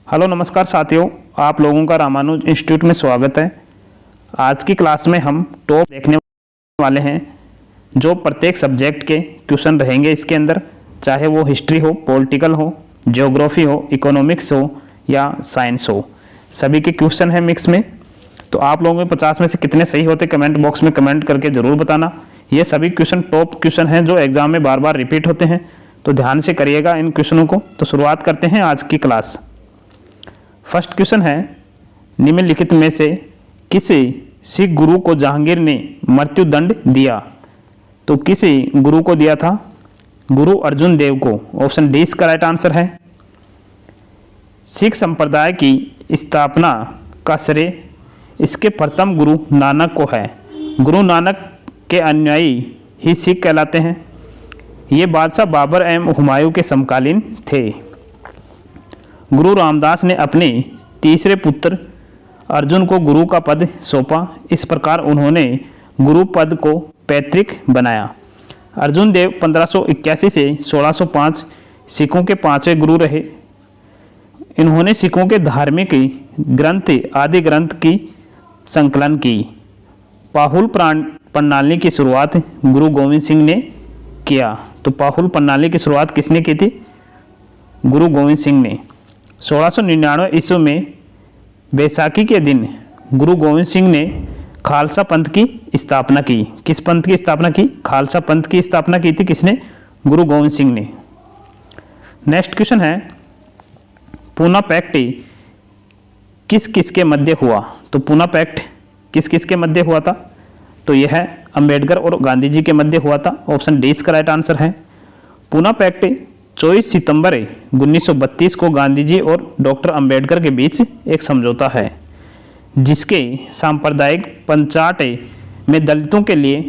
Hello नमस्कार साथियों, आप लोगों का रामानुज इंस्टीट्यूट में स्वागत है। आज की क्लास में हम टॉप देखने वाले हैं जो प्रत्येक सब्जेक्ट के क्वेश्चन रहेंगे इसके अंदर, चाहे वो हिस्ट्री हो, पॉलिटिकल हो, ज्योग्राफी हो, इकोनॉमिक्स हो या साइंस हो, सभी के क्वेश्चन हैं मिक्स में। तो आप लोगों में 50 में से कितने सही होते कमेंट बॉक्स में कमेंट करके ज़रूर बताना। ये सभी क्वेश्चन टॉप क्वेश्चन हैं जो एग्जाम में बार बार रिपीट होते हैं, तो ध्यान से करिएगा इन क्वेश्चनों को। तो शुरुआत करते हैं आज की क्लास। फर्स्ट क्वेश्चन है, निम्नलिखित में से किसी सिख गुरु को जहांगीर ने मृत्यु दंड दिया? तो किसी गुरु को दिया था? गुरु अर्जुन देव को। ऑप्शन डी इसका राइट आंसर है। सिख संप्रदाय की स्थापना का श्रेय इसके प्रथम गुरु नानक को है। गुरु नानक के अनुयायी ही सिख कहलाते हैं। ये बादशाह बाबर एवं हुमायूं के समकालीन थे। गुरु रामदास ने अपने तीसरे पुत्र अर्जुन को गुरु का पद सौंपा। इस प्रकार उन्होंने गुरु पद को पैतृक बनाया। अर्जुन देव 1581 से 1605 सिखों के पांचवें गुरु रहे। इन्होंने सिखों के धार्मिक ग्रंथ आदि ग्रंथ की संकलन की। पाहुल प्रणाली की शुरुआत गुरु गोविंद सिंह ने किया। तो पाहुल प्रणाली की शुरुआत किसने की थी? गुरु गोविंद सिंह ने। 1699 ईस्वी में बैसाखी के दिन गुरु गोविंद सिंह ने खालसा पंथ की स्थापना की। किस पंथ की स्थापना की? खालसा पंथ की स्थापना की थी किसने? गुरु गोविंद सिंह ने। नेक्स्ट क्वेश्चन है, पूना पैक्ट किस किस के मध्य हुआ? तो पूना पैक्ट किस किस के मध्य हुआ था? तो यह है अंबेडकर और गांधी जी के मध्य हुआ था। ऑप्शन डी इसका राइट आंसर है। पूना पैक्ट 24 सितंबर 1932 को गांधी जी और डॉक्टर अंबेडकर के बीच एक समझौता है, जिसके सांप्रदायिक पंचायत में दलितों के लिए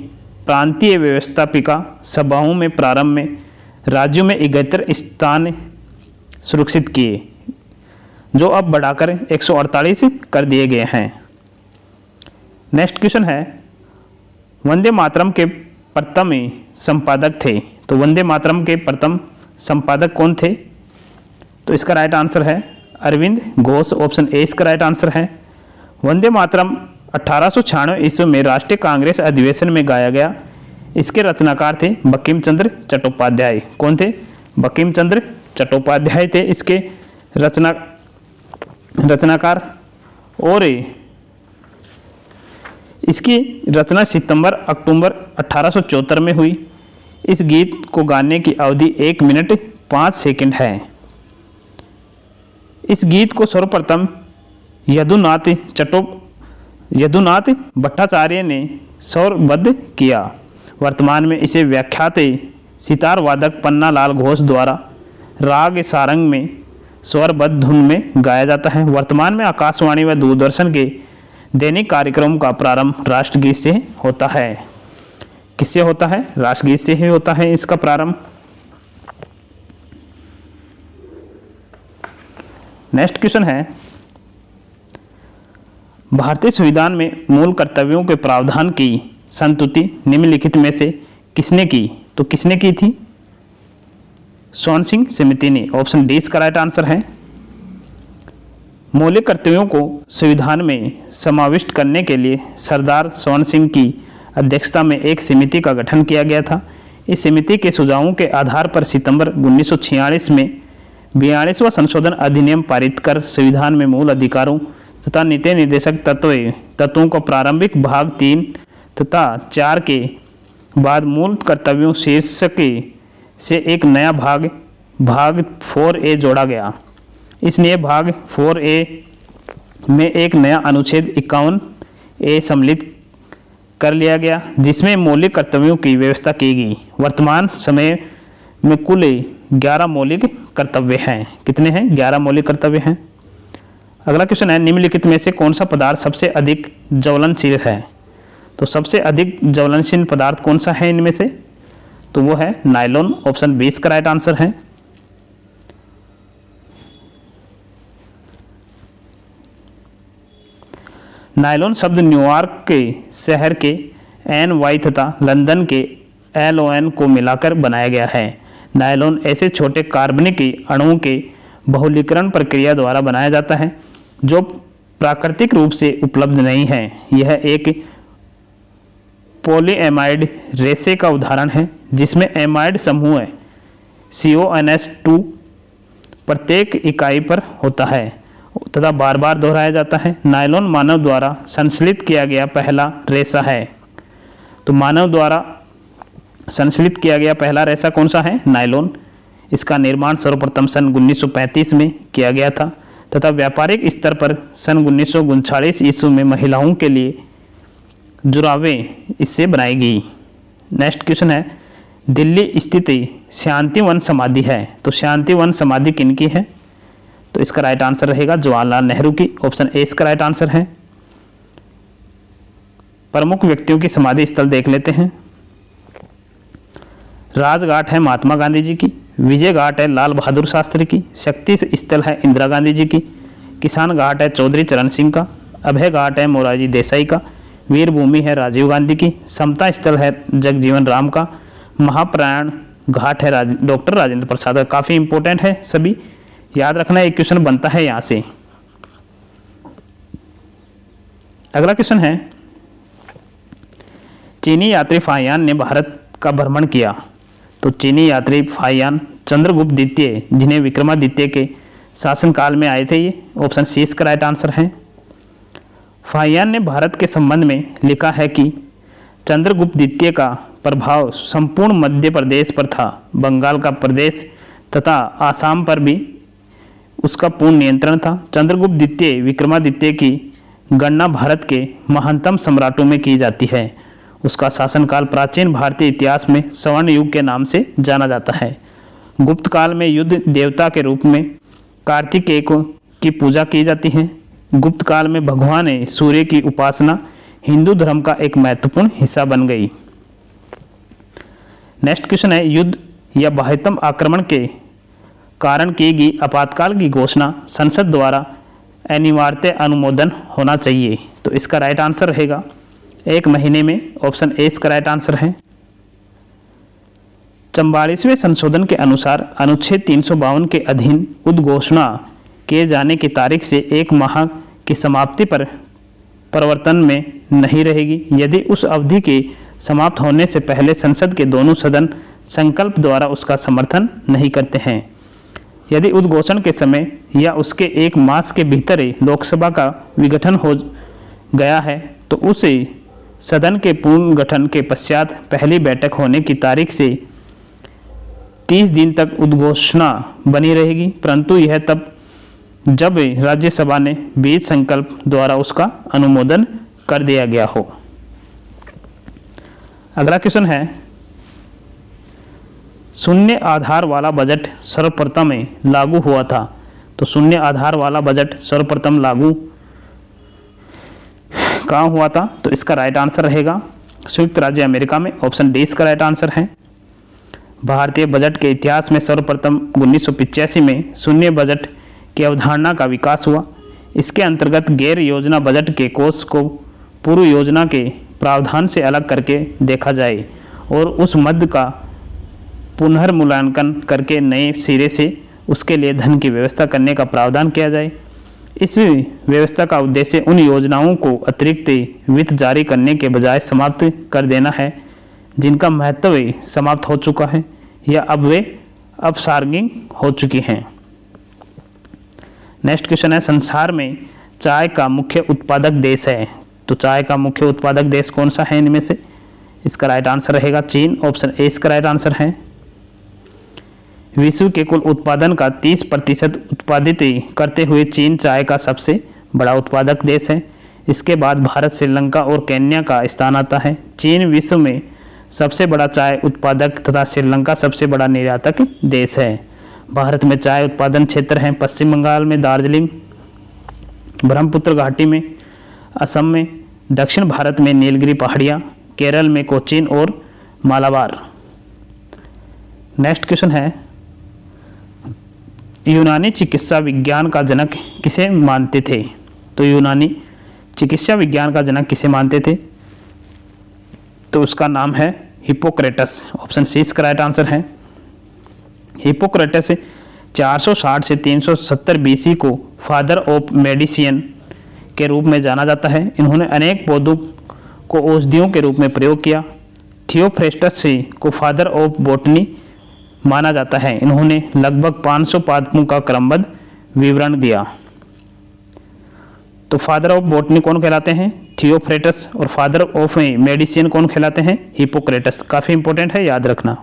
प्रांतीय व्यवस्थापिका सभाओं में प्रारंभ में राज्यों में 71 स्थान सुरक्षित किए, जो अब बढ़ाकर 148 कर दिए गए हैं। नेक्स्ट क्वेश्चन है, वंदे मातरम के प्रथम संपादक थे। तो वंदे मातरम के प्रथम संपादक कौन थे? तो इसका राइट आंसर है अरविंद घोष। ऑप्शन ए इसका राइट आंसर है। वंदे मातरम 1896 ईस्वी में राष्ट्रीय कांग्रेस अधिवेशन में गाया गया। इसके रचनाकार थे बंकिम चंद्र चट्टोपाध्याय। कौन थे? बंकिम चंद्र चट्टोपाध्याय थे इसके रचनाकार। और इसकी रचना सितंबर अक्टूबर 1874 में हुई। इस गीत को गाने की अवधि 1 मिनट 5 सेकंड है। इस गीत को सर्वप्रथम यदुनाथ भट्टाचार्य ने स्वरबद्ध किया। वर्तमान में इसे व्याख्यात सितार वादक पन्ना लाल घोष द्वारा राग सारंग में स्वरबद्ध धुन में गाया जाता है। वर्तमान में आकाशवाणी व दूरदर्शन के दैनिक कार्यक्रम का प्रारंभ राष्ट्रगीत से होता है। किससे होता है? राष्ट्रगीत से ही होता है इसका प्रारंभ। नेक्स्ट क्वेश्चन है, भारतीय संविधान में मूल कर्तव्यों के प्रावधान की संतुति निम्नलिखित में से किसने की? तो किसने की थी? सोन सिंह समिति ने। ऑप्शन डी इसका राइट आंसर है। मौलिक कर्तव्यों को संविधान में समाविष्ट करने के लिए सरदार सोन सिंह की अध्यक्षता में एक समिति का गठन किया गया था। इस समिति के सुझावों के आधार पर सितंबर 1946 में 42वां संशोधन अधिनियम पारित कर संविधान में मूल अधिकारों तथा नीति निर्देशक तत्वों को प्रारंभिक भाग 3 तथा 4 के बाद मूल कर्तव्यों शीर्षक से एक नया भाग 4A जोड़ा गया। इसलिए भाग 4A में एक नया अनुच्छेद 51A सम्मिलित कर लिया गया, जिसमें मौलिक कर्तव्यों की व्यवस्था की गई। वर्तमान समय में कुल 11 मौलिक कर्तव्य हैं। कितने हैं? 11 मौलिक कर्तव्य हैं। अगला क्वेश्चन है, निम्नलिखित में से कौन सा पदार्थ सबसे अधिक ज्वलनशील है? तो सबसे अधिक ज्वलनशील पदार्थ कौन सा है इनमें से? तो वो है नायलॉन। ऑप्शन बी इसका राइट आंसर है। नायलॉन शब्द न्यूयॉर्क के शहर के NY तथा लंदन के LON को मिलाकर बनाया गया है। नायलॉन ऐसे छोटे कार्बनिक अणुओं के बहुलीकरण प्रक्रिया द्वारा बनाया जाता है, जो प्राकृतिक रूप से उपलब्ध नहीं है। यह एक पॉलीएमाइड रेशे का उदाहरण है, जिसमें एमाइड समूह CONS2 प्रत्येक इकाई पर होता है तथा बार बार दोहराया जाता है। नायलॉन मानव द्वारा संश्लेषित किया गया पहला रेशा है। तो मानव द्वारा संश्लेषित किया गया पहला रेशा कौन सा है? नायलॉन। इसका निर्माण सर्वप्रथम सन 1935 में किया गया था तथा व्यापारिक स्तर पर सन 1939 ईस्वी में महिलाओं के लिए जुराबें इससे बनाई गई। नेक्स्ट क्वेश्चन है, दिल्ली स्थित शांतिवन समाधि है, तो शांतिवन समाधि किनकी है? तो इसका राइट आंसर रहेगा जवाहरलाल नेहरू की। ऑप्शन ए इसका राइट आंसर है। प्रमुख व्यक्तियों की समाधि स्थल देख लेते हैं। राजघाट है महात्मा गांधी जी की, विजय घाट है लाल बहादुर शास्त्री की, शक्ति स्थल है इंदिरा गांधी जी की, किसान घाट है चौधरी चरण सिंह का, अभय घाट है मोरारजी देसाई का, वीर भूमि है राजीव गांधी की, समता स्थल है जगजीवन राम का, महाप्रयाण घाट है डॉक्टर राजेंद्र प्रसाद का। काफ़ी इंपॉर्टेंट है, सभी याद रखना। एक क्वेश्चन बनता है यहाँ से। अगला क्वेश्चन है, चीनी यात्री फाहियान ने भारत का भ्रमण किया, तो चीनी यात्री फाहियान चंद्रगुप्त द्वितीय, जिन्हें विक्रमादित्य के शासनकाल में आए थे, ये ऑप्शन सी इसका राइट आंसर है। फाहियान ने भारत के संबंध में लिखा है कि चंद्रगुप्त द्वितीय का प्रभाव संपूर्ण मध्य प्रदेश पर था, बंगाल का प्रदेश तथा आसाम पर भी उसका पूर्ण नियंत्रण था। चंद्रगुप्त द्वितीय विक्रमादित्य की गणना भारत के महानतम सम्राटों में की जाती है। उसका शासनकाल प्राचीन भारतीय इतिहास में स्वर्ण युग के नाम से जाना जाता है। गुप्त काल में युद्ध देवता के रूप में कार्तिकेय की पूजा की जाती है। गुप्त काल में भगवान सूर्य की उपासना हिंदू धर्म का एक महत्वपूर्ण हिस्सा बन गई। नेक्स्ट क्वेश्चन है, युद्ध या बाह्यतम आक्रमण के कारण की गई आपातकाल की घोषणा संसद द्वारा अनिवार्य अनुमोदन होना चाहिए, तो इसका राइट आंसर रहेगा 1 महीने में। ऑप्शन ए इसका राइट आंसर है। 44वें संशोधन के अनुसार अनुच्छेद 352 के अधीन उद्घोषणा किए जाने की तारीख से 1 माह की समाप्ति पर प्रवर्तन में नहीं रहेगी, यदि उस अवधि के समाप्त होने से पहले संसद के दोनों सदन संकल्प द्वारा उसका समर्थन नहीं करते हैं। यदि उद्घोषण के समय या उसके 1 मास के भीतर ही लोकसभा का विघटन हो गया है, तो उस सदन के पूर्ण गठन के पश्चात पहली बैठक होने की तारीख से 30 दिन तक उद्घोषणा बनी रहेगी, परंतु यह तब जब राज्यसभा ने बीज संकल्प द्वारा उसका अनुमोदन कर दिया गया हो। अगला क्वेश्चन है, शून्य आधार वाला बजट सर्वप्रथम लागू हुआ था, तो शून्य आधार वाला बजट सर्वप्रथम लागू कहाँ हुआ था? तो इसका राइट आंसर रहेगा संयुक्त राज्य अमेरिका में। ऑप्शन डी इसका राइट आंसर है। भारतीय बजट के इतिहास में सर्वप्रथम 1985 में शून्य बजट की अवधारणा का विकास हुआ। इसके अंतर्गत गैर योजना बजट के कोष को पूर्व योजना के प्रावधान से अलग करके देखा जाए और उस मद का पुनर्मूल्यांकन करके नए सिरे से उसके लिए धन की व्यवस्था करने का प्रावधान किया जाए। इस व्यवस्था का उद्देश्य उन योजनाओं को अतिरिक्त वित्त जारी करने के बजाय समाप्त कर देना है जिनका महत्व समाप्त हो चुका है या अब वे अपसार्गिंग हो चुकी हैं। नेक्स्ट क्वेश्चन है, संसार में चाय का मुख्य उत्पादक देश है, तो चाय का मुख्य उत्पादक देश कौन सा है इनमें से? इसका राइट आंसर रहेगा चीन। ऑप्शन ए इसका राइट आंसर है। विश्व के कुल उत्पादन का 30% उत्पादित करते हुए चीन चाय का सबसे बड़ा उत्पादक देश है। इसके बाद भारत, श्रीलंका और केन्या का स्थान आता है। चीन विश्व में सबसे बड़ा चाय उत्पादक तथा श्रीलंका सबसे बड़ा निर्यातक देश है। भारत में चाय उत्पादन क्षेत्र हैं पश्चिम बंगाल में दार्जिलिंग, ब्रह्मपुत्र घाटी में, असम में, दक्षिण भारत में नीलगिरी पहाड़ियाँ, केरल में कोचीन और मालाबार। नेक्स्ट क्वेश्चन है, यूनानी चिकित्सा विज्ञान का जनक किसे मानते थे? तो यूनानी चिकित्सा विज्ञान का जनक किसे मानते थे? तो उसका नाम है हिप्पोक्रेटस। ऑप्शन सी इसका राइट आंसर है। हिप्पोक्रेटस 460 से 370 बीसी को फादर ऑफ मेडिसिन के रूप में जाना जाता है। इन्होंने अनेक पौधों को औषधियों के रूप में प्रयोग किया। थियोफ्रेस्टस को फादर ऑफ बॉटनी माना जाता है। इन्होंने लगभग 500 पादपों का क्रमबद्ध विवरण दिया। तो फादर ऑफ बॉटनी कौन कहलाते हैं? थियोफ्रेस्टस। और फादर ऑफ मेडिसिन कौन कहलाते हैं? हिप्पोक्रेटस। काफ़ी इंपॉर्टेंट है, याद रखना।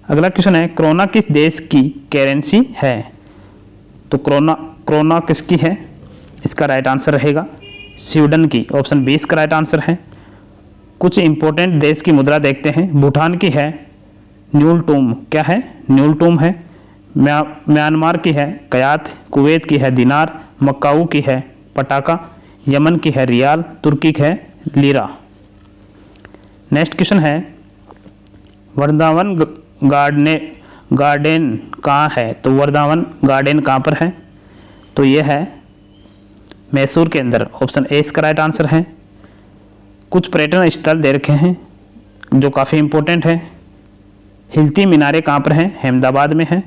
अगला क्वेश्चन है, क्रोना किस देश की करेंसी है? तो क्रोना किसकी है? इसका राइट आंसर रहेगा स्वीडन की। ऑप्शन 20 का राइट आंसर है। कुछ इंपॉर्टेंट देश की मुद्रा देखते हैं। भूटान की है न्यूलटूम। क्या है? न्यूलटूम है। म्यांमार की है कयात। कुवैत की है दिनार। मक्काऊ की है पटाका। यमन की है रियाल। तुर्की की है लीरा। नेक्स्ट क्वेश्चन है, वृंदावन गार्डन कहाँ है? तो वृंदावन गार्डन कहाँ पर है? तो ये है मैसूर के अंदर। ऑप्शन ए इसका राइट आंसर है। कुछ पर्यटन स्थल दे रखे हैं जो काफ़ी इंपॉर्टेंट है। हिलती मीनारें कहाँ पर हैं? अहमदाबाद में है।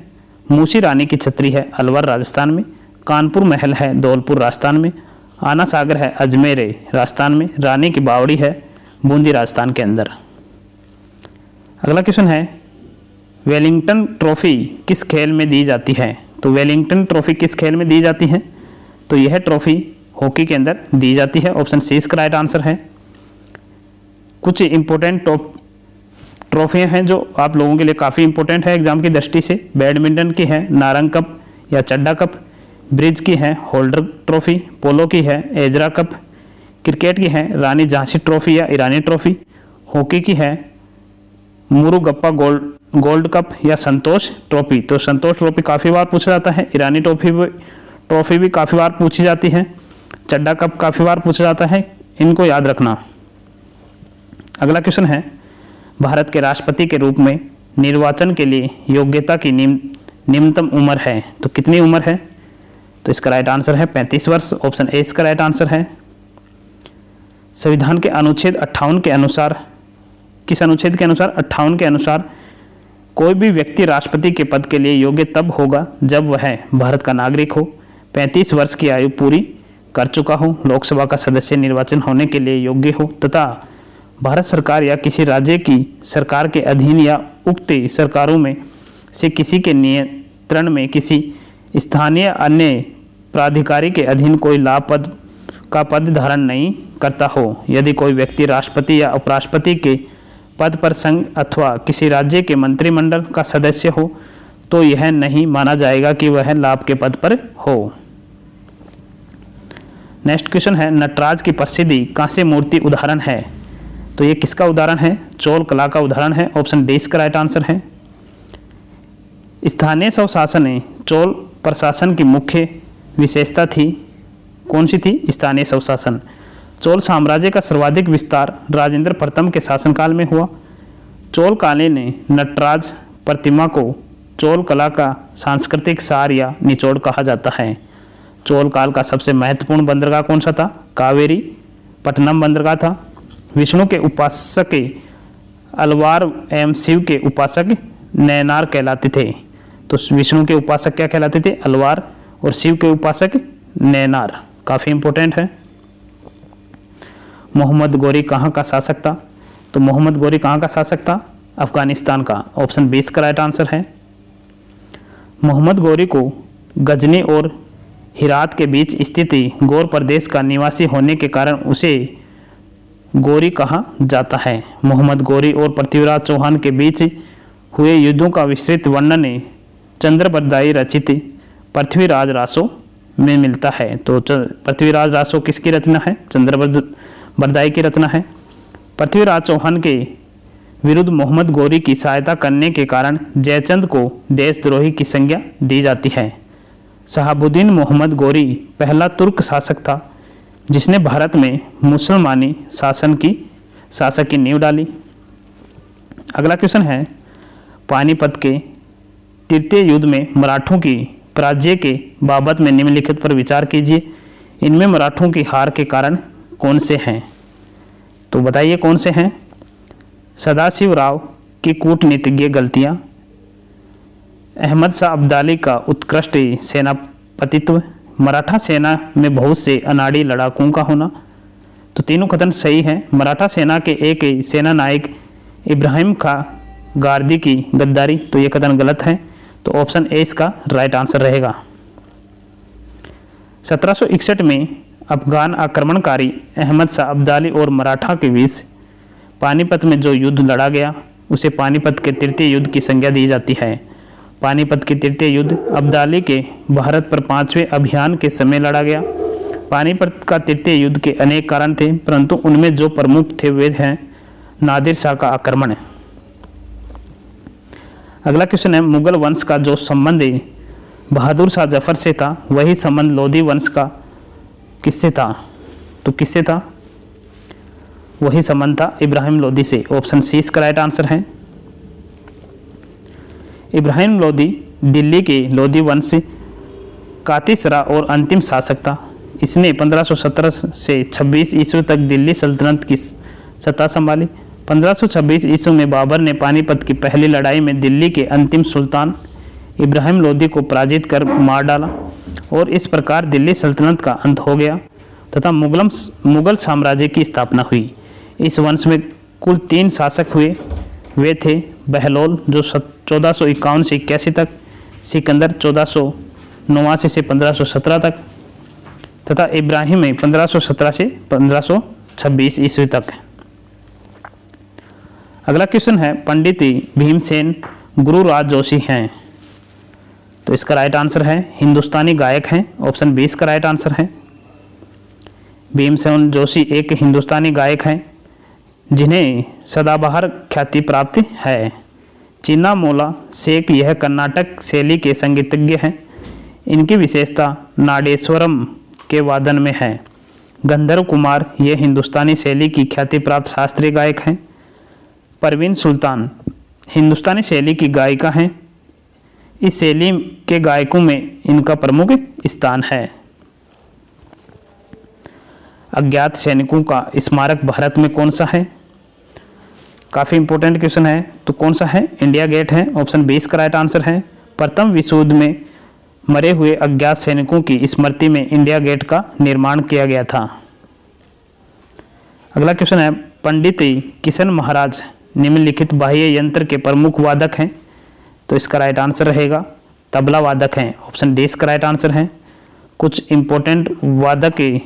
मूसी रानी की छतरी है अलवर राजस्थान में। कानपुर महल है धौलपुर राजस्थान में। आना सागर है अजमेर राजस्थान में। रानी की बावड़ी है बूंदी राजस्थान के अंदर। अगला क्वेश्चन है, वेलिंगटन ट्रॉफी किस खेल में दी जाती है? तो वेलिंगटन ट्रॉफी किस खेल में दी जाती है? तो यह ट्रॉफी हॉकी के अंदर दी जाती है। ऑप्शन सी इसका राइट आंसर है। कुछ इंपॉर्टेंट ट्रॉफियाँ हैं जो आप लोगों के लिए काफ़ी इंपॉर्टेंट है एग्जाम की दृष्टि से। बैडमिंटन की है नारंग कप या चड्डा कप। ब्रिज की है होल्डर ट्रॉफी। पोलो की है एजरा कप। क्रिकेट की है रानी झांसी ट्रॉफी या ईरानी ट्रॉफी। हॉकी की है मुरुगप्पा गोल्ड कप या संतोष ट्रॉफी। तो संतोष ट्रॉफी काफ़ी बार पूछा जाता है। ईरानी ट्रॉफी भी काफ़ी बार पूछी जाती है। चड्डा कप काफ़ी बार पूछा जाता है। इनको याद रखना। अगला क्वेश्चन है, भारत के राष्ट्रपति के रूप में निर्वाचन के लिए योग्यता की निम्नतम उम्र है? तो कितनी उम्र है? तो इसका राइट आंसर है 35 वर्ष। ऑप्शन ए इसका राइट आंसर है। संविधान के अनुच्छेद 58 के अनुसार, किस अनुच्छेद के अनुसार? 58 के अनुसार कोई भी व्यक्ति राष्ट्रपति के पद के लिए योग्य तब होगा जब वह भारत का नागरिक हो, 35 वर्ष की आयु पूरी कर चुका हो, लोकसभा का सदस्य निर्वाचन होने के लिए योग्य हो तथा भारत सरकार या किसी राज्य की सरकार के अधीन या उक्त सरकारों में से किसी के नियंत्रण में किसी स्थानीय अन्य प्राधिकारी के अधीन कोई लाभ पद धारण नहीं करता हो। यदि कोई व्यक्ति राष्ट्रपति या उपराष्ट्रपति के पद पर संघ अथवा किसी राज्य के मंत्रिमंडल का सदस्य हो तो यह नहीं माना जाएगा कि वह लाभ के पद पर हो। नेक्स्ट क्वेश्चन है, नटराज की प्रसिद्धि कांस्य मूर्ति उदाहरण है? तो ये किसका उदाहरण है? चोल कला का उदाहरण है। ऑप्शन डी इसका राइट आंसर है। स्थानीय स्वशासन चोल प्रशासन की मुख्य विशेषता थी। कौन सी थी? स्थानीय स्वशासन। चोल साम्राज्य का सर्वाधिक विस्तार राजेंद्र प्रथम के शासनकाल में हुआ। चोल कालीन ने नटराज प्रतिमा को चोल कला का सांस्कृतिक सार या निचोड़ कहा जाता है। चोल काल का सबसे महत्वपूर्ण बंदरगाह कौन सा था? कावेरी पट्टनम बंदरगाह था। विष्णु के उपासक अलवार एवं शिव के उपासक नैनार कहलाते थे। तो विष्णु के उपासक क्या कहलाते थे? अलवार, और शिव के उपासक नैनार। काफ़ी इंपॉर्टेंट है। मोहम्मद गोरी कहाँ का शासक था? तो मोहम्मद गोरी कहाँ का शासक था? अफगानिस्तान का। ऑप्शन 20 का राइट आंसर है। मोहम्मद गोरी को गजनी और हिरात के बीच स्थित गौर प्रदेश का निवासी होने के कारण उसे गोरी कहा जाता है। मोहम्मद गोरी और पृथ्वीराज चौहान के बीच हुए युद्धों का विस्तृत वर्णन चंद्रबरदाई रचित पृथ्वीराज रासो में मिलता है। तो पृथ्वीराज रासो किसकी रचना है? चंद्रबरदाई की रचना है। पृथ्वीराज चौहान के विरुद्ध मोहम्मद गोरी की सहायता करने के कारण जयचंद को देशद्रोही की संज्ञा दी जाती है। शहाबुद्दीन मोहम्मद गोरी पहला तुर्क शासक था जिसने भारत में मुसलमानी शासक की नींव डाली। अगला क्वेश्चन है, पानीपत के तृतीय युद्ध में मराठों की पराजय के बाबत में निम्नलिखित पर विचार कीजिए। इनमें मराठों की हार के कारण कौन से हैं? तो बताइए कौन से हैं? सदाशिव राव की कूटनीतिज्ञ गलतियाँ, अहमद शाह अब्दाली का उत्कृष्ट सेनापतित्व, मराठा सेना में बहुत से अनाड़ी लड़ाकों का होना। तो तीनों कथन सही हैं। मराठा सेना के एक सेना नायक इब्राहिम खां गारदी की गद्दारी, तो ये कथन गलत है। तो ऑप्शन ए इसका राइट आंसर रहेगा। 1761 में अफगान आक्रमणकारी अहमद शाह अब्दाली और मराठा के बीच पानीपत में जो युद्ध लड़ा गया उसे पानीपत के तृतीय युद्ध की संज्ञा दी जाती है। पानीपत के तृतीय युद्ध अब्दाली के भारत पर 5वें अभियान के समय लड़ा गया। पानीपत का तृतीय युद्ध के अनेक कारण थे, परंतु उनमें जो प्रमुख थे वे हैं नादिर शाह का आक्रमण। अगला क्वेश्चन है, मुगल वंश का जो संबंध बहादुर शाह जफर से था वही संबंध लोधी वंश का किससे था? तो किससे था? वही संबंध था इब्राहिम लोधी से। ऑप्शन सी इसका राइट आंसर है। इब्राहिम लोधी दिल्ली के लोधी वंश का तीसरा और अंतिम शासक था। इसने 1517 से 26 ईस्वी तक दिल्ली सल्तनत की सत्ता संभाली। 1526 ईस्वी में बाबर ने पानीपत की पहली लड़ाई में दिल्ली के अंतिम सुल्तान इब्राहिम लोधी को पराजित कर मार डाला और इस प्रकार दिल्ली सल्तनत का अंत हो गया तथा मुगल साम्राज्य की स्थापना हुई। इस वंश में कुल 3 शासक हुए। वे थे बहलोल जो 1451 से 81 तक, सिकंदर 1489 से 1517 तक तथा इब्राहिम 1517 से 1526 ईस्वी तक। अगला क्वेश्चन है, पंडित भीमसेन गुरुराज जोशी हैं, तो इसका राइट आंसर है हिंदुस्तानी गायक हैं। ऑप्शन बी इसका राइट आंसर है। भीमसेन जोशी एक हिंदुस्तानी गायक हैं जिन्हें सदाबहार ख्याति प्राप्त है। चिन्ना मोला शेख यह कर्नाटक शैली के संगीतज्ञ हैं। इनकी विशेषता नाडेश्वरम के वादन में है। गंधर्व कुमार ये हिंदुस्तानी शैली की ख्याति प्राप्त शास्त्रीय गायक हैं। परवीन सुल्तान हिंदुस्तानी शैली की गायिका हैं। इस शैली के गायकों में इनका प्रमुख स्थान है। अज्ञात सैनिकों का स्मारक भारत में कौन सा है? काफ़ी इंपॉर्टेंट क्वेश्चन है। तो कौन सा है? इंडिया गेट है। ऑप्शन बी इसका राइट आंसर है। प्रथम विश्व युद्ध में मरे हुए अज्ञात सैनिकों की स्मृति में इंडिया गेट का निर्माण किया गया था। अगला क्वेश्चन है, पंडित किशन महाराज निम्नलिखित बाह्य यंत्र के प्रमुख वादक हैं, तो इसका राइट आंसर रहेगा तबला वादक हैं। ऑप्शन डी इसका राइट आंसर है। कुछ इंपॉर्टेंट वादक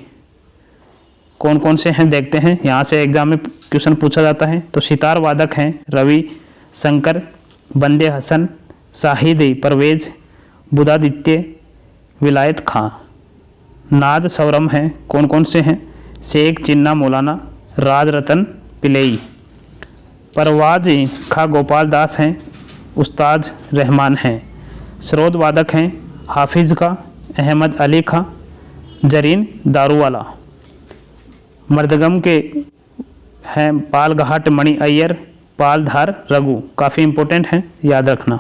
कौन कौन से हैं देखते हैं, यहाँ से एग्जाम में क्वेश्चन पूछा जाता है। तो सितार वादक हैं रवि शंकर, बंदे हसन, शाहिद परवेज, बुधादित्य, विलायत खां। नाद सवरम हैं कौन कौन से हैं? शेख चिन्ना मौलाना, राज रतन पिलई। परवाज खां गोपाल दास हैं, उस्ताद रहमान हैं। सरोद वादक हैं हाफिज खां, अहमद अली खां, जरीन दारूवाला। मर्दगम के हैं पालघाट मणि अय्यर, पालधार रघु। काफ़ी इंपॉर्टेंट हैं, याद रखना।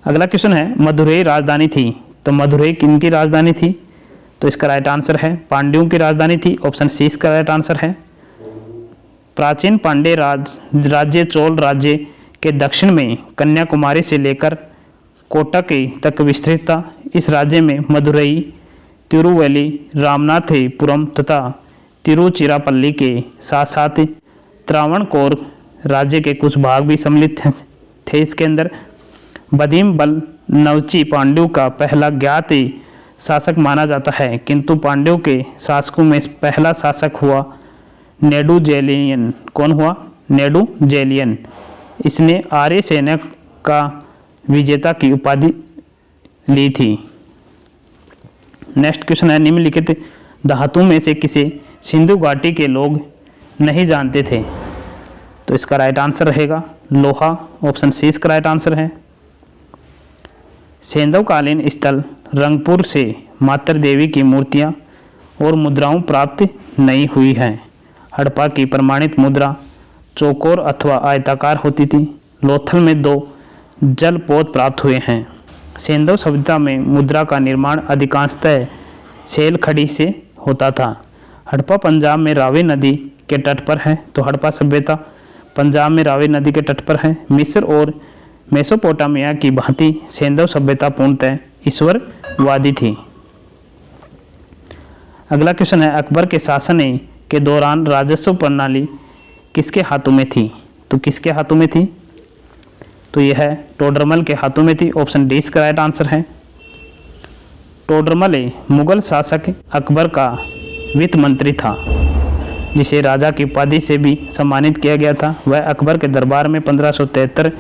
अगला क्वेश्चन है, मदुरई राजधानी थी, तो मदुरई किनकी राजधानी थी? तो इसका राइट आंसर है पांड्यों की राजधानी थी। ऑप्शन सी इसका राइट आंसर है। प्राचीन पांड्य राज्य चोल राज्य के दक्षिण में कन्याकुमारी से लेकर कोटक तक विस्तृत था। इस राज्य में मदुरई, तिरुवली, रामनाथपुरम तथा तिरुचिरापल्ली के साथ साथ त्रावणकोर राज्य के कुछ भाग भी सम्मिलित थे। इसके अंदर बदीम बल नवची पांड्यों का पहला ज्ञात शासक माना जाता है, किंतु पांड्यों के शासकों में पहला शासक हुआ नेडुजेलियन। कौन हुआ? नेडुजेलियन। इसने आर्य सेना का विजेता की उपाधि ली थी। नेक्स्ट क्वेश्चन है, निम्नलिखित धातु में से किसे सिंधु घाटी के लोग नहीं जानते थे? तो इसका राइट आंसर रहेगा लोहा। ऑप्शन सी इसका राइट आंसर है। सेंधवकालीन स्थल रंगपुर से मातर देवी की मूर्तियां और मुद्राओं प्राप्त नहीं हुई हैं। हड़प्पा की प्रमाणित मुद्रा चौकोर अथवा आयताकार होती थी। लोथल में 2 जलपोत प्राप्त हुए हैं। सेंधव सभ्यता में मुद्रा का निर्माण अधिकांशतः सेल खड़ी से होता था। हड़प्पा पंजाब में रावी नदी के तट पर है, तो हड़प्पा सभ्यता पंजाब में रावी नदी के तट पर है। मिस्र और मेसोपोटामिया की भांति सैंधव सभ्यता पूर्णतः ईश्वरवादी थी। अगला क्वेश्चन है, अकबर के शासन के दौरान राजस्व प्रणाली किसके हाथों में थी? तो किसके हाथों में थी? तो यह है टोडरमल के हाथों में थी। ऑप्शन डी इसका राइट आंसर है। टोडरमल मुगल शासक अकबर का वित्त मंत्री था, जिसे राजा की उपाधि से भी सम्मानित किया गया था। वह अकबर के दरबार में 1573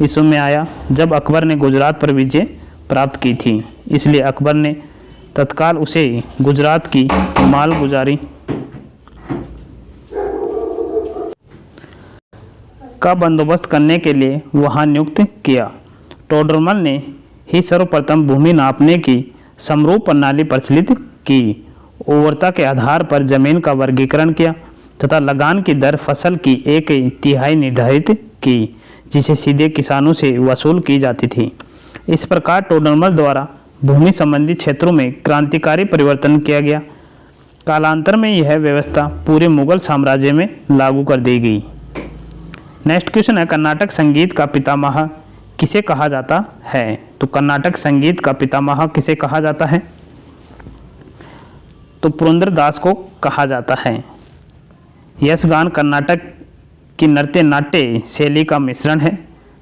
ईस्वी में आया, जब अकबर ने गुजरात पर विजय प्राप्त की थी। इसलिए अकबर ने तत्काल उसे गुजरात की मालगुजारी का बंदोबस्त करने के लिए वहां नियुक्त किया। टोडरमल ने ही सर्वप्रथम भूमि नापने की समरूप प्रणाली प्रचलित की, उर्वरता के आधार पर जमीन का वर्गीकरण किया तथा लगान की दर फसल की 1/3 निर्धारित की, जिसे सीधे किसानों से वसूल की जाती थी। इस प्रकार टोडरमल द्वारा भूमि संबंधी क्षेत्रों में क्रांतिकारी परिवर्तन किया गया। कालांतर में यह व्यवस्था पूरे मुगल साम्राज्य में लागू कर दी गई। नेक्स्ट क्वेश्चन है, कर्नाटक संगीत का पितामह किसे कहा जाता है? तो कर्नाटक संगीत का पितामह किसे कहा जाता है? तो पुरंदरदास को कहा जाता है। यशगान कर्नाटक की नृत्य नाट्य शैली का मिश्रण है।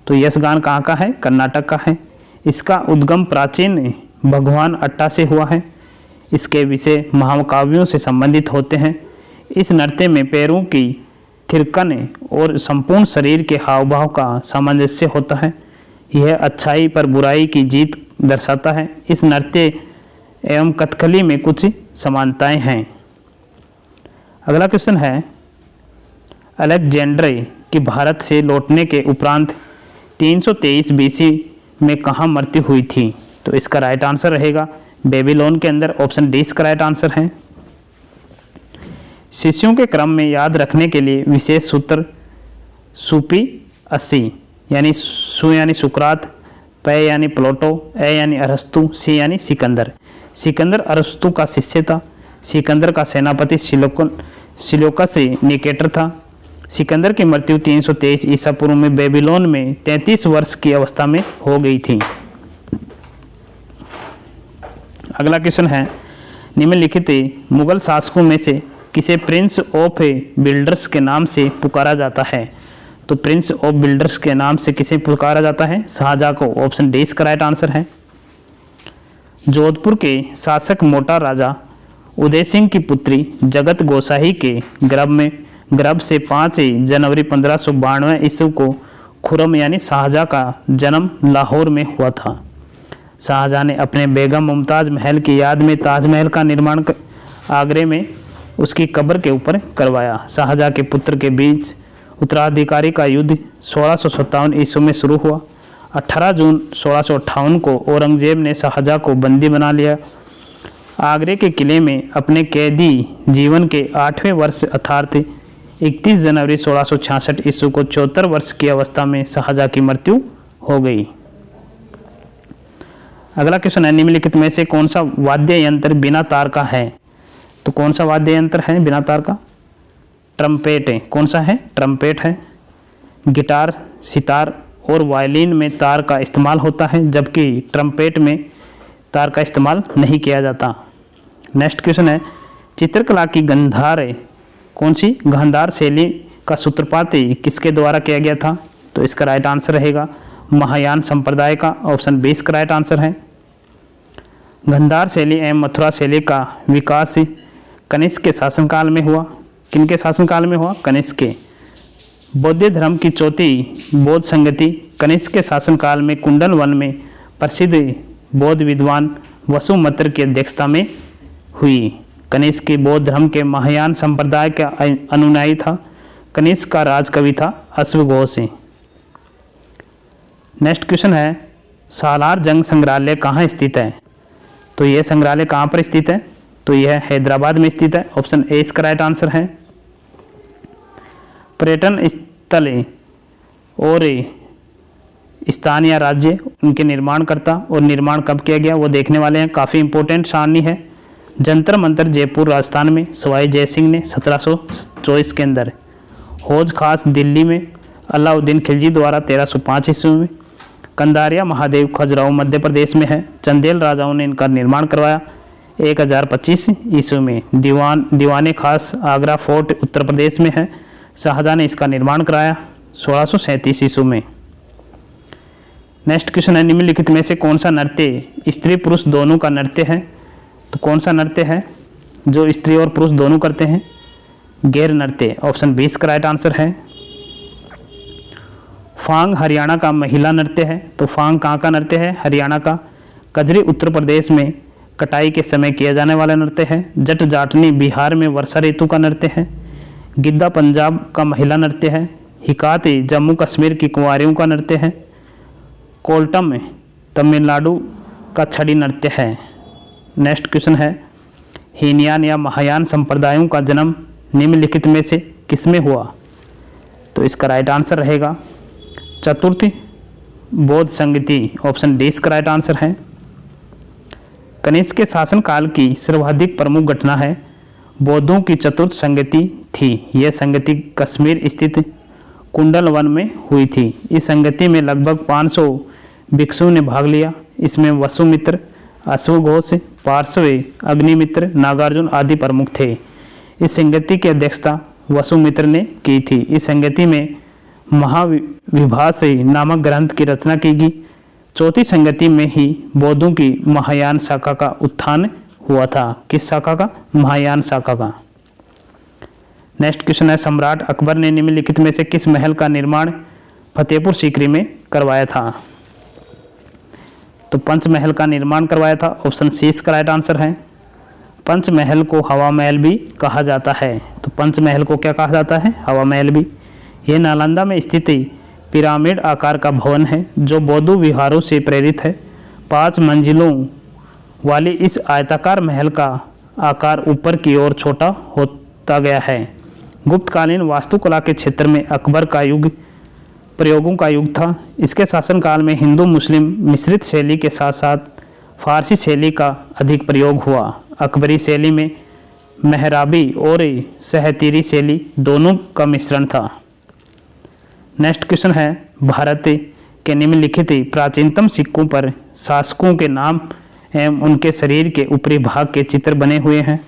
तो यशगान कहाँ का है? कर्नाटक का है। इसका उद्गम प्राचीन भगवान अट्टा से हुआ है। इसके विषय महाकाव्यों से संबंधित होते हैं। इस नृत्य में पैरों की थिरकन और संपूर्ण शरीर के हाव भाव का सामंजस्य होता है। यह अच्छाई पर बुराई की जीत दर्शाता है। इस नृत्य एवं कथकली में कुछ समानताएं हैं। अगला क्वेश्चन है, अलेक्जेंडर की भारत से लौटने के उपरांत 323 बीसी में कहाँ मृत्यु हुई थी? तो इसका राइट आंसर रहेगा बेबीलोन के अंदर। ऑप्शन डी इसका राइट आंसर है। शिष्यों के क्रम में याद रखने के लिए विशेष सूत्र सुपी 80 यानी सु यानी सुकरात, प यानी प्लेटो, ए यानी अरस्तु, सी यानी सिकंदर। सिकंदर अरस्तु का शिष्य था। सिकंदर का सेनापति सिलोकस निकेटर था। सिकंदर की मृत्यु 323 ईसा पूर्व में बेबीलोन में 33 वर्ष की अवस्था में हो गई थी। अगला क्वेश्चन है, निम्नलिखित मुगल शासकों में से किसे प्रिंस ऑफ बिल्डर्स के नाम से पुकारा जाता है? तो प्रिंस ऑफ बिल्डर्स के नाम से किसे पुकारा जाता है? शाहजहां को। ऑप्शन डी इसका राइट आंसर है। जोधपुर के शासक मोटा राजा उदय सिंह की पुत्री जगत गोसाई के गर्भ से 5 जनवरी 1592 ईस्वी को खुरम यानी शाहजहां का जन्म लाहौर में हुआ था। शाहजहां ने अपने बेगम मुमताज महल की याद में ताजमहल का निर्माण आगरे में उसकी कब्र के ऊपर करवाया। शाहजहां के पुत्र के बीच उत्तराधिकारी का युद्ध 1657 ईस्वी में शुरू हुआ। 18 जून 1658 को औरंगजेब ने शाहजहां को बंदी बना लिया। आगरे के किले में अपने कैदी जीवन के 8वें वर्ष अर्थात 31 जनवरी 1666 ईस्वी को 74 वर्ष की अवस्था में शाहजहां की मृत्यु हो गई। अगला क्वेश्चन है, निम्नलिखित में से कौन सा वाद्य यंत्र बिना तार का है? तो कौन सा वाद्य यंत्र है बिना तार का? ट्रम्पेट है। कौन सा है? ट्रम्पेट है। गिटार, सितार और वायलिन में तार का इस्तेमाल होता है, जबकि ट्रम्पेट में तार का इस्तेमाल नहीं किया जाता। नेक्स्ट क्वेश्चन है, चित्रकला की कौन सी गांधार शैली का सूत्रपात किसके द्वारा किया गया था? तो इसका राइट आंसर रहेगा महायान संप्रदाय का। ऑप्शन 20 का राइट आंसर है। गांधार शैली एवं मथुरा शैली का विकास कनिष्क के शासनकाल में हुआ। किनके शासनकाल में हुआ? कनिष्क के। बौद्ध धर्म की चौथी बौद्ध संगति कनिष्क के शासनकाल में कुंडल वन में प्रसिद्ध बौद्ध विद्वान वसुमित्र की अध्यक्षता में हुई। कनिष्क के बौद्ध धर्म के महायान संप्रदाय का अनुयायी था। कनिष्क का राजकवि था अश्वघोष। नेक्स्ट क्वेश्चन है, सालार जंग संग्रहालय कहाँ स्थित है? तो यह संग्रहालय कहाँ पर स्थित है? तो यह हैदराबाद में स्थित है। ऑप्शन ए इसका राइट आंसर है। पर्यटन स्थल और स्थान या राज्य उनके निर्माणकर्ता और निर्माण कब किया गया वो देखने वाले हैं। काफ़ी इंपॉर्टेंट सारणी है। जंतर मंतर जयपुर राजस्थान में सवाई जयसिंह ने 1724 के अंदर। हौज खास दिल्ली में अलाउद्दीन खिलजी द्वारा 1305 ईस्वी में। कंदारिया महादेव खजुराहो मध्य प्रदेश में है। चंदेल राजाओं ने इनका निर्माण करवाया 1025 ईस्वी में। दीवाने खास आगरा फोर्ट उत्तर प्रदेश में है। शाहजहां ने इसका निर्माण कराया 1637 ईस्वी में। नेक्स्ट क्वेश्चन है, निम्नलिखित में से कौन सा नृत्य स्त्री पुरुष दोनों का नृत्य है? तो कौन सा नृत्य है जो स्त्री और पुरुष दोनों करते हैं? गैर नृत्य। ऑप्शन 20 का राइट आंसर है। फांग हरियाणा का महिला नृत्य है। तो फांग कहाँ का नृत्य है? हरियाणा का। कजरी उत्तर प्रदेश में कटाई के समय किया जाने वाला नृत्य है। जट जाटनी बिहार में वर्षा ऋतु का नृत्य है। गिद्दा पंजाब का महिला नृत्य है। हिकाती जम्मू कश्मीर की कुंवारियों का नृत्य है। कोल्टम तमिलनाडु का छड़ी नृत्य है। नेक्स्ट क्वेश्चन है, हीनयान या महायान संप्रदायों का जन्म निम्नलिखित में से किसमें हुआ? तो इसका राइट आंसर रहेगा चतुर्थ बौद्ध संगति। ऑप्शन डी इसका राइट आंसर है। कनिष्क के शासनकाल की सर्वाधिक प्रमुख घटना है बौद्धों की चतुर्थ संगति थी। यह संगति कश्मीर स्थित कुंडल वन में हुई थी। इस संगति में लगभग 500 भिक्षुओं ने भाग लिया। इसमें वसुमित्र, अश्वघोष, पार्श्व, अग्निमित्र, नागार्जुन आदि प्रमुख थे। इस संगति की अध्यक्षता वसुमित्र ने की थी। इस संगति में महाविभाष नामक ग्रंथ की रचना की गई। चौथी संगति में ही बौद्धों की महायान शाखा का उत्थान हुआ था। किस शाखा का? महायान शाखा का। नेक्स्ट क्वेश्चन है, सम्राट अकबर ने निम्नलिखित में से किस महल का निर्माण फतेहपुर सीकरी में करवाया था? तो पंचमहल का निर्माण करवाया था। ऑप्शन सी इसका राइट आंसर है। पंचमहल को हवा महल भी कहा जाता है। तो पंचमहल को क्या कहा जाता है? हवा महल भी। यह नालंदा में स्थित पिरामिड आकार का भवन है जो बौद्ध विहारों से प्रेरित है। 5 मंजिलों वाली इस आयताकार महल का आकार ऊपर की ओर छोटा होता गया है। गुप्तकालीन वास्तुकला के क्षेत्र में अकबर का युग प्रयोगों का युग था। इसके शासनकाल में हिंदू मुस्लिम मिश्रित शैली के साथ साथ फारसी शैली का अधिक प्रयोग हुआ। अकबरी शैली में मेहराबी और सहतीरी शैली दोनों का मिश्रण था। नेक्स्ट क्वेश्चन है, भारत के निम्नलिखित प्राचीनतम सिक्कों पर शासकों के नाम एवं उनके शरीर के ऊपरी भाग के चित्र बने हुए हैं।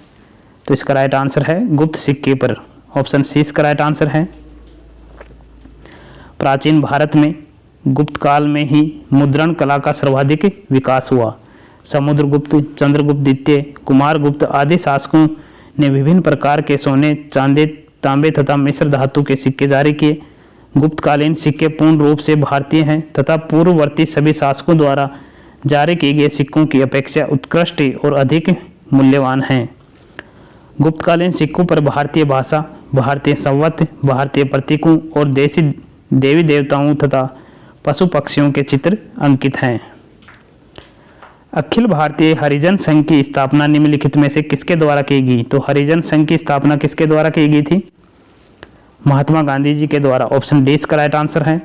तो इसका राइट आंसर है गुप्त सिक्के पर। ऑप्शन सी इसका राइट आंसर है। प्राचीन भारत में गुप्त काल में ही मुद्रण कला का सर्वाधिक विकास हुआ। समुद्रगुप्त, चंद्रगुप्त द्वितीय, कुमारगुप्त आदि शासकों ने विभिन्न प्रकार के सोने, चांदी, तांबे तथा मिश्र धातु के सिक्के जारी किए। गुप्तकालीन सिक्के पूर्ण रूप से भारतीय हैं तथा पूर्ववर्ती सभी शासकों द्वारा जारी किए गए सिक्कों की अपेक्षा उत्कृष्ट और अधिक मूल्यवान हैं। गुप्तकालीन सिक्कों पर भारतीय भाषा, भारतीय संवत, भारतीय प्रतीकों और देसी देवी देवताओं तथा पशु पक्षियों के चित्र अंकित हैं। अखिल भारतीय हरिजन संघ की स्थापना निम्नलिखित में से किसके द्वारा की गई? तो हरिजन संघ की स्थापना किसके द्वारा की गई थी? महात्मा गांधी जी के द्वारा। ऑप्शन डी इसका राइट आंसर है।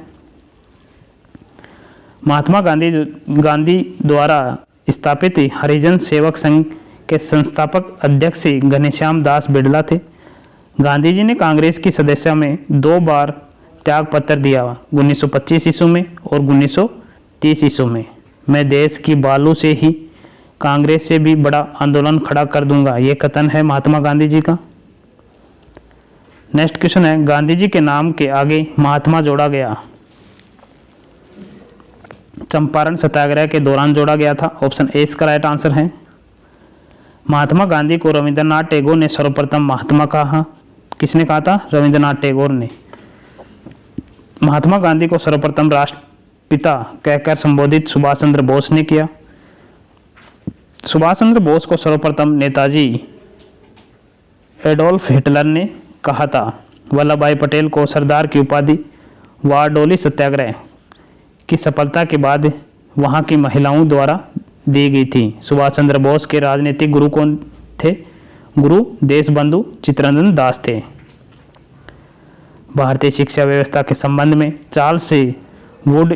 महात्मा गांधी द्वारा स्थापित हरिजन सेवक संघ के संस्थापक अध्यक्ष घनश्याम दास बिड़ला थे। गांधी जी ने कांग्रेस की सदस्यता में 2 बार त्याग पत्र दिया, 1925 ईस्वी में और 1930 ईस्वी में। मैं देश की बालू से ही कांग्रेस से भी बड़ा आंदोलन खड़ा कर दूंगा, ये कथन है महात्मा गांधी जी का। नेक्स्ट क्वेश्चन है, गांधी जी के नाम के आगे महात्मा जोड़ा गया चंपारण सत्याग्रह के दौरान जोड़ा गया था। ऑप्शन ए इसका राइट आंसर है। महात्मा गांधी को रविंद्रनाथ टैगोर ने सर्वप्रथम महात्मा कहा। किसने कहा था? रविंद्रनाथ टैगोर ने। महात्मा गांधी को सर्वप्रथम राष्ट्रपिता कहकर संबोधित सुभाष चंद्र बोस ने किया। सुभाष चंद्र बोस को सर्वप्रथम नेताजी एडोल्फ हिटलर ने कहा था। वल्लभ भाई पटेल को सरदार की उपाधि वारडोली सत्याग्रह की सफलता के बाद वहां की महिलाओं द्वारा दी गई थी। सुभाष चंद्र बोस के राजनीतिक गुरु कौन थे? गुरु देशबंधु चित्तरंजन दास थे। भारतीय शिक्षा व्यवस्था के संबंध में चार्ल्स वुड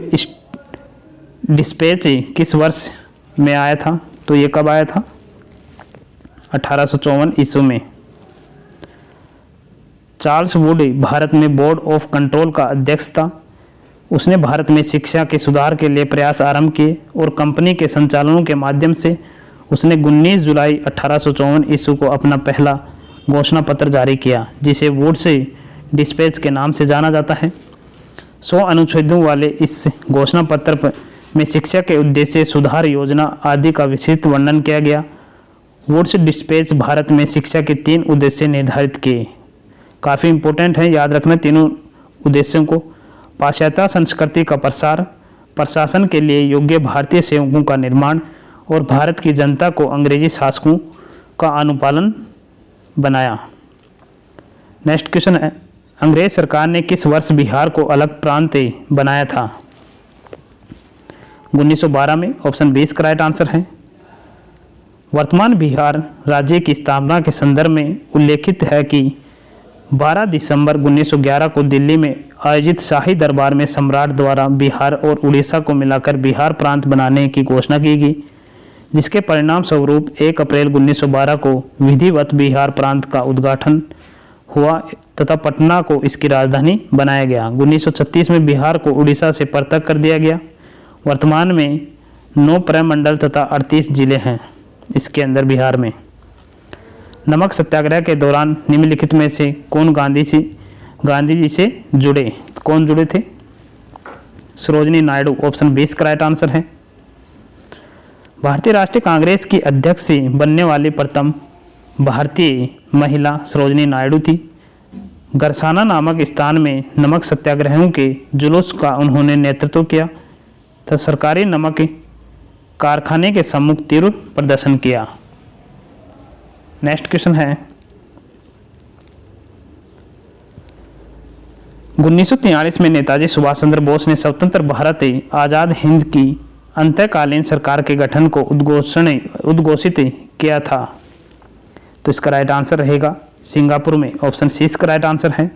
डिस्पैच किस वर्ष में आया था? तो ये कब आया था? 1854 ईस्वी में। चार्ल्स वुड भारत में बोर्ड ऑफ कंट्रोल का अध्यक्ष था। उसने भारत में शिक्षा के सुधार के लिए प्रयास आरंभ किए और कंपनी के संचालनों के माध्यम से उसने 19 जुलाई 1854 ईस्वी को अपना पहला घोषणा पत्र जारी किया, जिसे वुड्स डिस्पैच के नाम से जाना जाता है। 100 अनुच्छेदों वाले इस घोषणा पत्र में शिक्षा के उद्देश्य, सुधार योजना आदि का विस्तृत वर्णन किया गया। वुड्स डिस्पैच भारत में शिक्षा के 3 उद्देश्य निर्धारित किए। काफ़ी इंपॉर्टेंट है, याद रखना तीनों उद्देश्यों को। पाश्चात्य संस्कृति का प्रसार, प्रशासन के लिए योग्य भारतीय सेवकों का निर्माण और भारत की जनता को अंग्रेजी शासकों का अनुपालन बनाया। नेक्स्ट क्वेश्चन है, अंग्रेज सरकार ने किस वर्ष बिहार को अलग प्रांत बनाया था? 1912 में। ऑप्शन 20 का राइट आंसर है। वर्तमान बिहार राज्य की स्थापना के संदर्भ में उल्लेखित है कि 12 दिसंबर 1911 को दिल्ली में आयोजित शाही दरबार में सम्राट द्वारा बिहार और उड़ीसा को मिलाकर बिहार प्रांत बनाने की घोषणा की गई, जिसके परिणाम स्वरूप 1 अप्रैल 1912 को विधिवत बिहार प्रांत का उद्घाटन हुआ तथा पटना को इसकी राजधानी बनाया गया। 1936 में बिहार को उड़ीसा से पृथक कर दिया गया। वर्तमान में 9 प्रमंडल तथा 38 जिले हैं इसके अंदर बिहार में। नमक सत्याग्रह के दौरान निम्नलिखित में से कौन गांधी जी से जुड़े? कौन जुड़े थे? सरोजिनी नायडू। ऑप्शन 20 का राइट आंसर है। भारतीय राष्ट्रीय कांग्रेस की अध्यक्ष बनने वाली प्रथम भारतीय महिला सरोजिनी नायडू थी। गरसाना नामक स्थान में नमक सत्याग्रहियों के जुलूस का उन्होंने नेतृत्व किया तथा सरकारी नमक कारखाने के सम्मुख तीव्र प्रदर्शन किया। नेक्स्ट क्वेश्चन है, 1943 में नेताजी सुभाष चंद्र बोस ने स्वतंत्र भारत आज़ाद हिंद की अंतःकालीन सरकार के गठन को उद्घोषित किया था, तो इसका राइट आंसर रहेगा सिंगापुर में। ऑप्शन 6 का राइट आंसर है।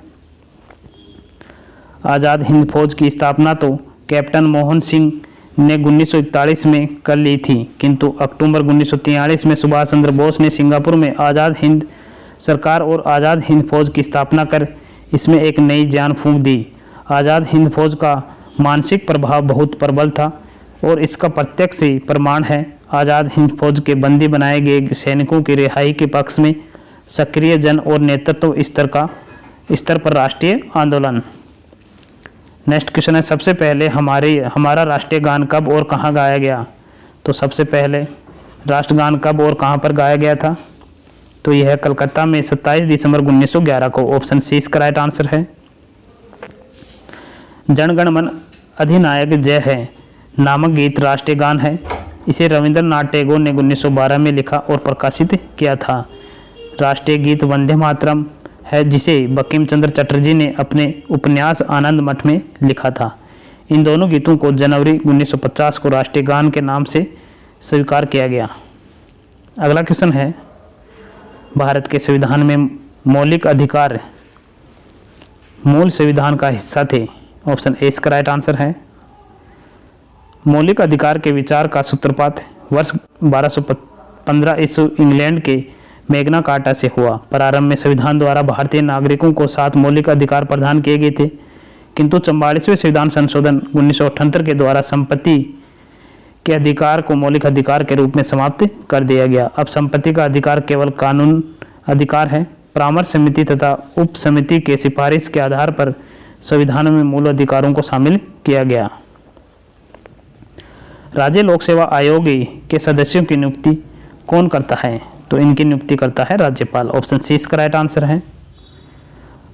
आज़ाद हिंद फौज की स्थापना तो कैप्टन मोहन सिंह ने 1941 में कर ली थी, किंतु अक्टूबर 1943 में सुभाष चंद्र बोस ने सिंगापुर में आज़ाद हिंद सरकार और आज़ाद हिंद फौज की स्थापना कर इसमें एक नई जान फूंक दी। आज़ाद हिंद फौज का मानसिक प्रभाव बहुत प्रबल था और इसका प्रत्यक्ष प्रमाण है आज़ाद हिंद फौज के बंदी बनाए गए सैनिकों की रिहाई के पक्ष में सक्रिय जन और नेतृत्व स्तर पर राष्ट्रीय आंदोलन। नेक्स्ट क्वेश्चन है, सबसे पहले हमारा राष्ट्रीय गान कब और कहाँ गाया गया? तो सबसे पहले राष्ट्रगान कब और कहाँ पर गाया गया था? तो यह है कलकत्ता में 27 दिसंबर 1911 को। ऑप्शन 6 का राइट आंसर है। जन गण मन अधिनायक जय है नामक गीत राष्ट्रीय गान है। इसे रविंद्रनाथ टैगोर ने 1912 में लिखा और प्रकाशित किया था। राष्ट्रीय गीत वंदे मातरम है, जिसे बंकिम चंद्र चटर्जी ने अपने उपन्यास आनंद मठ में लिखा था। इन दोनों गीतों को जनवरी 1950 को राष्ट्रीय गान के नाम से स्वीकार किया गया। अगला क्वेश्चन है, भारत के संविधान में मौलिक अधिकार मूल संविधान का हिस्सा थे। ऑप्शन ए इसका राइट आंसर है। मौलिक अधिकार के विचार का सूत्रपात वर्ष 1215 ईस्वी इंग्लैंड के मैग्ना कार्टा से हुआ। प्रारंभ में संविधान द्वारा भारतीय नागरिकों को 7 मौलिक अधिकार प्रदान किए गए थे, किंतु 44वें संविधान संशोधन 1978 के द्वारा संपत्ति के अधिकार को मौलिक अधिकार के रूप में समाप्त कर दिया गया। अब संपत्ति का अधिकार केवल कानून अधिकार है। परामर्श समिति तथा उप समिति के सिफारिश के आधार पर संविधान में मूल अधिकारों को शामिल किया गया। राज्य लोक सेवा आयोग के सदस्यों की नियुक्ति कौन करता है? तो इनकी नियुक्ति करता है राज्यपाल। ऑप्शन 6 का राइट आंसर है।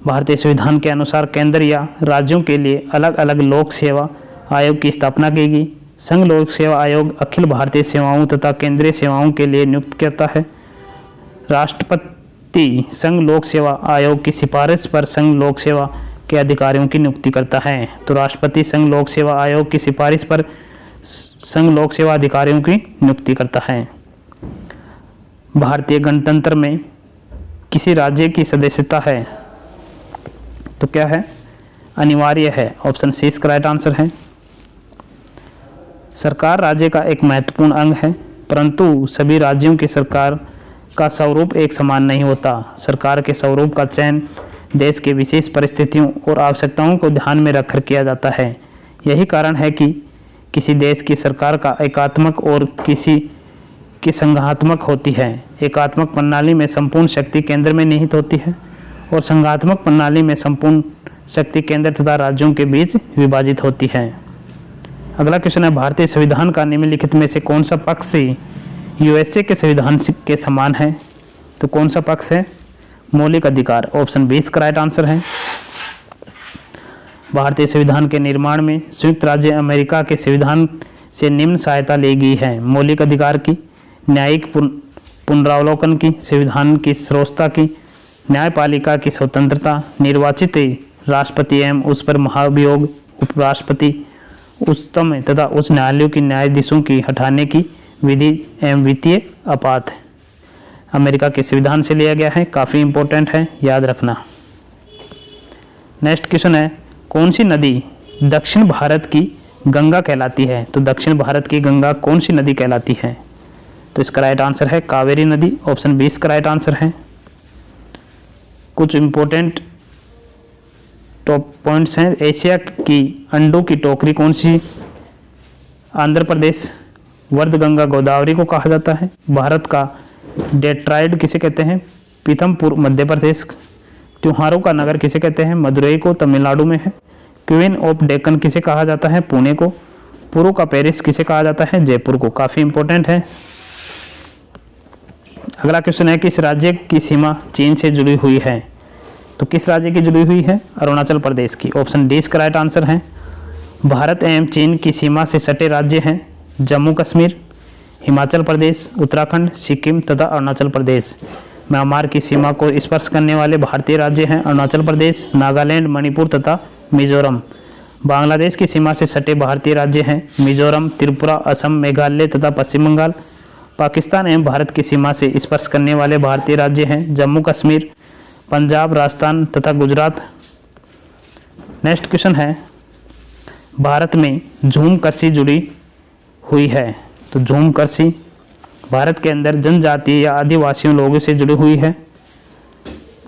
भारतीय संविधान के अनुसार केंद्र या राज्यों के लिए अलग अलग लोक सेवा आयोग की स्थापना की गई। संघ लोक सेवा आयोग अखिल भारतीय सेवाओं तथा केंद्रीय सेवाओं के लिए नियुक्त करता है। राष्ट्रपति संघ लोक सेवा आयोग की सिफारिश पर संघ लोक सेवा के अधिकारियों की नियुक्ति करता है। तो राष्ट्रपति संघ लोक सेवा आयोग की सिफारिश पर संघ लोक सेवा अधिकारियों की नियुक्ति करता है। भारतीय गणतंत्र में किसी राज्य की सदस्यता है तो क्या है? अनिवार्य है। ऑप्शन 6 का राइट आंसर है। सरकार राज्य का एक महत्वपूर्ण अंग है, परंतु सभी राज्यों की सरकार का स्वरूप एक समान नहीं होता। सरकार के स्वरूप का चयन देश के विशेष परिस्थितियों और आवश्यकताओं को ध्यान में रखकर किया जाता है। यही कारण है कि किसी देश की सरकार का एकात्मक और किसी की संघात्मक होती है। एकात्मक प्रणाली में संपूर्ण शक्ति केंद्र में निहित होती है और संघात्मक प्रणाली में संपूर्ण शक्ति केंद्र तथा राज्यों के बीच विभाजित होती है। अगला क्वेश्चन है, भारतीय संविधान का निम्नलिखित में से कौन सा पक्ष यूएसए के संविधान के समान है? तो कौन सा पक्ष है? मौलिक अधिकार। ऑप्शन 20 का राइट आंसर है। भारतीय संविधान के निर्माण में संयुक्त राज्य अमेरिका के संविधान से निम्न सहायता ली गई है: मौलिक अधिकार की, न्यायिक पुनरावलोकन की, संविधान की सर्वोच्चता की, न्यायपालिका की स्वतंत्रता, निर्वाचित राष्ट्रपति एवं उस पर महाभियोग, उपराष्ट्रपति, उच्चतम तथा उच्च न्यायालयों की न्यायाधीशों की हटाने की विधि एवं वित्तीय आपात अमेरिका के संविधान से लिया गया है। काफ़ी इंपॉर्टेंट है, याद रखना। नेक्स्ट क्वेश्चन है, कौन सी नदी दक्षिण भारत की गंगा कहलाती है? तो दक्षिण भारत की गंगा कौन सी नदी कहलाती है? तो इसका राइट आंसर है कावेरी नदी। ऑप्शन 20 का राइट आंसर है। कुछ इंपॉर्टेंट टॉप पॉइंट्स हैं। एशिया की अंडों की टोकरी कौन सी? आंध्र प्रदेश। वर्धगंगा गोदावरी को कहा जाता है। भारत का डेट्रॉयड किसे कहते हैं? पीथमपुर मध्य प्रदेश। त्योहारों का नगर किसे कहते हैं? मदुरई को तमिलनाडु में है। क्वीन ऑफ डेक्कन किसे कहा जाता है? पुणे को। पुरू का पेरिस किसे कहा जाता है? जयपुर को। काफ़ी इंपॉर्टेंट है। अगला क्वेश्चन है, किस राज्य की सीमा चीन से जुड़ी हुई है? तो किस राज्य की जुड़ी हुई है? अरुणाचल प्रदेश की। ऑप्शन 20 का राइट आंसर है। भारत एवं चीन की सीमा से सटे राज्य हैं जम्मू कश्मीर, हिमाचल प्रदेश, उत्तराखंड, सिक्किम तथा अरुणाचल प्रदेश। म्यांमार की सीमा को स्पर्श करने वाले भारतीय राज्य हैं अरुणाचल प्रदेश, नागालैंड, मणिपुर तथा मिजोरम। बांग्लादेश की सीमा से सटे भारतीय राज्य हैं मिजोरम, त्रिपुरा, असम, मेघालय तथा पश्चिम बंगाल। पाकिस्तान एवं भारत की सीमा से स्पर्श करने वाले भारतीय राज्य हैं जम्मू कश्मीर, पंजाब, राजस्थान तथा गुजरात। नेक्स्ट क्वेश्चन है, भारत में झूम कृषि जुड़ी हुई है। तो झूम कृषि भारत के अंदर जनजातीय या आदिवासियों लोगों से जुड़ी हुई है।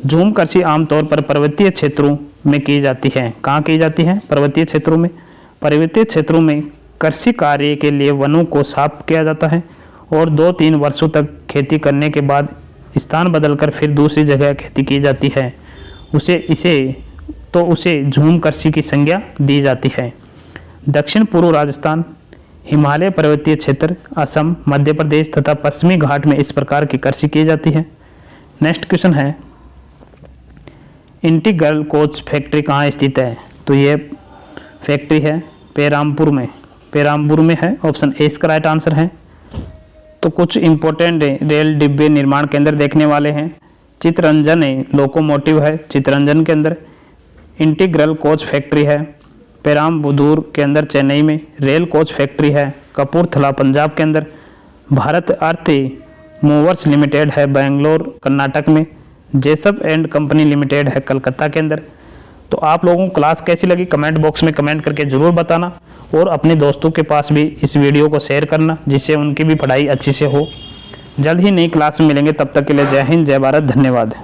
झूम कृषि आमतौर पर पर्वतीय क्षेत्रों में की जाती है। कहाँ की जाती है? पर्वतीय क्षेत्रों में। पर्वतीय क्षेत्रों में कृषि कार्य के लिए वनों को साफ किया जाता है और 2-3 वर्षों तक खेती करने के बाद स्थान बदलकर फिर दूसरी जगह खेती की जाती है। उसे झूम कृषि की संज्ञा दी जाती है। दक्षिण पूर्व राजस्थान, हिमालय पर्वतीय क्षेत्र, असम, मध्य प्रदेश तथा पश्चिमी घाट में इस प्रकार की कृषि की जाती है। नेक्स्ट क्वेश्चन है, इंटीग्रल कोच फैक्ट्री कहाँ स्थित है? तो ये फैक्ट्री है पेरामपुर में है। ऑप्शन ए इसका राइट आंसर है। तो कुछ इंपॉर्टेंट रेल डिब्बे निर्माण केंद्र देखने वाले हैं। चितरंजन लोकोमोटिव है चितरंजन के अंदर। इंटीग्रल कोच फैक्ट्री है पेराम्बुदूर के अंदर चेन्नई में। रेल कोच फैक्ट्री है कपूरथला पंजाब के अंदर। भारत अर्थ मूवर्स लिमिटेड है बेंगलोर कर्नाटक में। जेसप एंड कंपनी लिमिटेड है कलकत्ता के अंदर। तो आप लोगों को क्लास कैसी लगी कमेंट बॉक्स में कमेंट करके ज़रूर बताना और अपने दोस्तों के पास भी इस वीडियो को शेयर करना जिससे उनकी भी पढ़ाई अच्छी से हो। जल्द ही नई क्लास में मिलेंगे, तब तक के लिए जय हिंद, जय भारत, धन्यवाद।